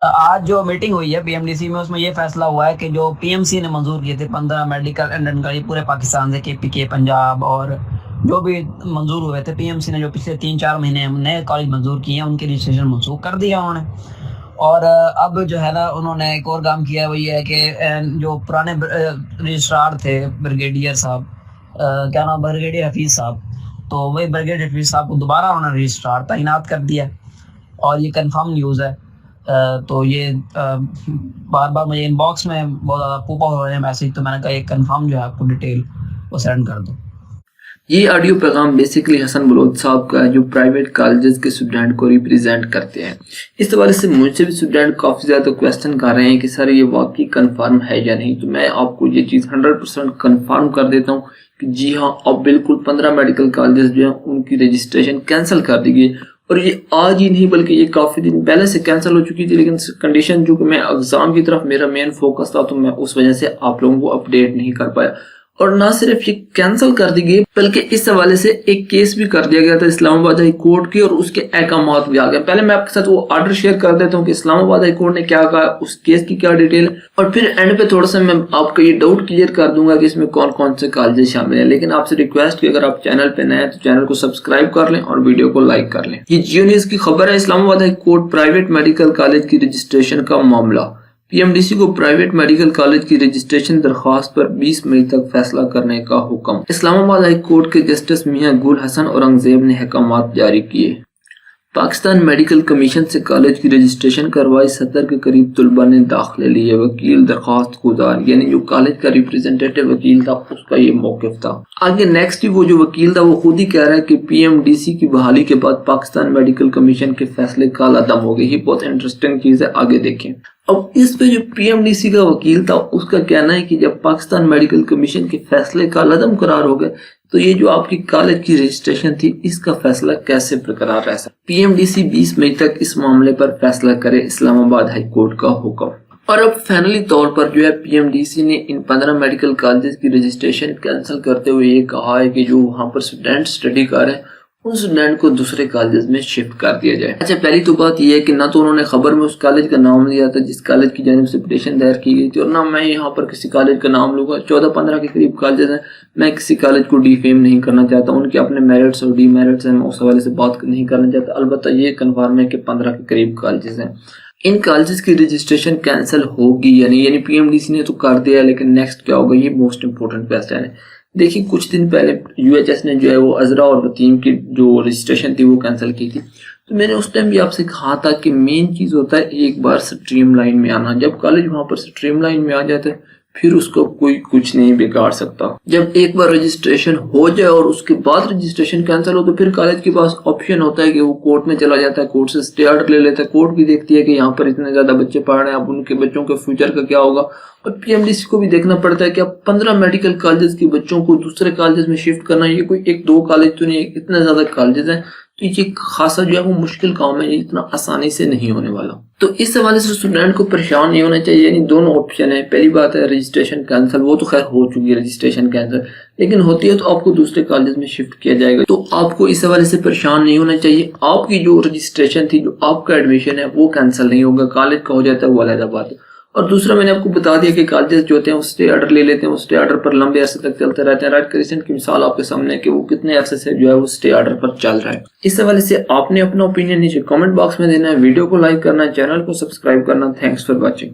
आज जो मीटिंग हुई है पीएमडीसी में, उसमें ये फैसला हुआ है कि जो पीएमसी ने मंजूर किए थे 15 मेडिकल एंड पूरे पाकिस्तान से, केपीके, पंजाब और जो भी मंजूर हुए थे, पीएमसी ने जो पिछले 3-4 महीने नए कॉलेज मंजूर किए हैं उनके रजिस्ट्रेशन मंसूख कर दिया उन्होंने। और अब जो है ना उन्होंने एक और काम किया, वो ये है कि जो पुराने रजिस्ट्रार थे ब्रिगेडियर साहब, क्या नाम, ब्रिगेडियर हफीज साहब, तो वही ब्रिगेडियर हफीज साहब को दोबारा उन्होंने रजिस्ट्रार तैनात कर दिया। और ये कंफर्म न्यूज़ है। तो ये बार बार मुझे इनबॉक्स में बहुत ज़्यादा पूपा हो रहे हैं मैसेज, तो मैंने कहा एक कंफर्म जो है आपको डिटेल वो सेंड कर दो। ये ऑडियो पैगाम बेसिकली हसन बलोच साहब का है, जो प्राइवेट कॉलेजेस के स्टूडेंट को रिप्रेजेंट करते हैं। इस हवाले से मुझसे भी स्टूडेंट काफ़ी ज़्यादा क्वेश्चन कर रहे हैं कि सर ये वाकई कंफर्म है या नहीं। तो मैं आपको ये चीज़ 100% कंफर्म कर देता हूँ कि जी हाँ, अब बिल्कुल 15 मेडिकल कॉलेजेस जो हैं उनकी रजिस्ट्रेशन कैंसिल कर दी गई। और ये आज ही नहीं बल्कि ये काफ़ी दिन पहले से कैंसिल हो चुकी थी, लेकिन कंडीशन जो कि मैं एग्ज़ाम की तरफ मेरा मेन फोकस था, तो मैं उस वजह से आप लोगों को अपडेट नहीं कर पाया। और ना सिर्फ ये कैंसिल कर दी गई बल्कि इस हवाले से एक केस भी कर दिया गया था इस्लामाबाद हाई कोर्ट की, और उसके अहकामात भी आ गए। पहले मैं आपके साथ वो ऑर्डर शेयर कर देता हूँ कि इस्लामाबाद हाई कोर्ट ने क्या कहा, उस केस की क्या डिटेल है, और फिर एंड पे थोड़ा सा मैं आपका ये डाउट क्लियर कर दूंगा कि इसमें कौन कौन से कॉलेज शामिल है। लेकिन आपसे रिक्वेस्ट कि अगर आप चैनल पे नए हैं तो चैनल को सब्सक्राइब कर लें और वीडियो को लाइक कर लें। ये जियो न्यूज की खबर है, Islamabad high court private medical college की रजिस्ट्रेशन का मामला। पीएमडीसी को प्राइवेट मेडिकल कॉलेज की रजिस्ट्रेशन दरख्वास्त पर 20 मई तक फैसला करने का हुक्म। इस्लामाबाद हाई कोर्ट के जस्टिस मियां गुल हसन औरंगजेब ने अहकामात जारी किए। पाकिस्तान मेडिकल कमीशन से कॉलेज की रजिस्ट्रेशन करवाई 70 के करीब तलबा ने दाखिले लिए। वकील दरख्वास्त गुजार यानी जो कॉलेज का रिप्रेजेंटेटिव वकील था उसका ये मौकिफ था। आगे नेक्स्ट वो जो वकील था वो खुद ही कह रहा है कि पीएमडीसी की बहाली के बाद पाकिस्तान मेडिकल कमीशन के फैसले कालादम हो गए। ये बहुत इंटरेस्टिंग चीज है, आगे देखें। अब इस पे जो पीएमडीसी का वकील था उसका कहना है कि जब पाकिस्तान मेडिकल कमीशन के फैसले कालादम करार हो गए तो ये जो आपकी कॉलेज की रजिस्ट्रेशन थी इसका फैसला कैसे बरकरार रह सकता। पीएमडीसी 20 मई तक इस मामले पर फैसला करे, इस्लामाबाद हाई कोर्ट का हुक्म। और अब फाइनली तौर पर जो है पीएमडीसी ने इन 15 मेडिकल कॉलेजेस की रजिस्ट्रेशन कैंसिल करते हुए ये कहा है कि जो वहां पर स्टूडेंट स्टडी कर रहे हैं उन स्टूडेंट को दूसरे कॉलेज में शिफ्ट कर दिया जाए। अच्छा, पहली तो बात यह है कि ना तो उन्होंने खबर में उस कॉलेज का नाम लिया था जिस कॉलेज की जानिब से पिटीशन दायर की गई थी, और ना मैं यहाँ पर किसी कॉलेज का नाम लूंगा। 14-15 के करीब कॉलेज हैं, मैं किसी कॉलेज को डिफेम नहीं करना चाहता, उनके अपने मेरिट्स और डीमेरिट्स हैं, मैं उस हवाले से बात नहीं करना चाहता। अलबत्ता ये कन्फर्म है कि 15 के करीब कॉलेज हैं। इन कॉलेजेस की रजिस्ट्रेशन कैंसिल होगी यानी पीएमडीसी ने तो कर दिया, लेकिन नेक्स्ट क्या होगा, ये मोस्ट इंपोर्टेंट क्वेश्चन है। देखिए, कुछ दिन पहले यूएचएस ने जो है वो अजरा और वतीम की जो रजिस्ट्रेशन थी वो कैंसिल की थी। तो मैंने उस टाइम भी आपसे कहा था कि मेन चीज होता है एक बार स्ट्रीमलाइन में आना। जब कॉलेज वहां पर स्ट्रीमलाइन में आ जाता है फिर उसको कोई कुछ नहीं बिगाड़ सकता। जब एक बार रजिस्ट्रेशन हो जाए और उसके बाद रजिस्ट्रेशन कैंसिल हो तो फिर कॉलेज के पास ऑप्शन होता है कि वो कोर्ट में चला जाता है, कोर्ट से स्टे ऑर्डर ले लेता है। कोर्ट भी देखती है कि यहाँ पर इतने ज्यादा बच्चे पढ़ रहे हैं, अब उनके बच्चों के फ्यूचर का क्या होगा। और पीएमडीसी को भी देखना पड़ता है कि अब 15 मेडिकल कॉलेज के बच्चों को दूसरे कॉलेज में शिफ्ट करना, ये कोई 1-2 कॉलेज तो नहीं, इतने ज्यादा कॉलेज हैं, तो ये खासा जो है वो मुश्किल काम है, ये इतना आसानी से नहीं होने वाला। तो इस हवाले से स्टूडेंट को परेशान नहीं होना चाहिए। यानी दोनों ऑप्शन है। पहली बात है रजिस्ट्रेशन कैंसिल, वो तो खैर हो चुकी है रजिस्ट्रेशन कैंसिल, लेकिन होती है तो आपको दूसरे कॉलेज में शिफ्ट किया जाएगा। तो आपको इस हवाले से परेशान नहीं होना चाहिए। आपकी जो रजिस्ट्रेशन थी, जो आपका एडमिशन है वो कैंसिल नहीं होगा, कॉलेज का हो जाता है, वो अलग बात है। और दूसरा मैंने आपको बता दिया कि कॉलेजेस जो होते हैं वो स्टे ऑर्डर ले लेते हैं, वो स्टे ऑर्डर पर लंबे अरसे तक चलते रहते हैं। राइट रिसेंट की मिसाल आपके सामने है कि वो कितने अरसे से जो है वो स्टे ऑर्डर पर चल रहा है। इस हवाले से आपने अपना ओपिनियन नीचे कमेंट बॉक्स में देना है, वीडियो को लाइक करना है, चैनल को सब्सक्राइब करना। Thanks for watching.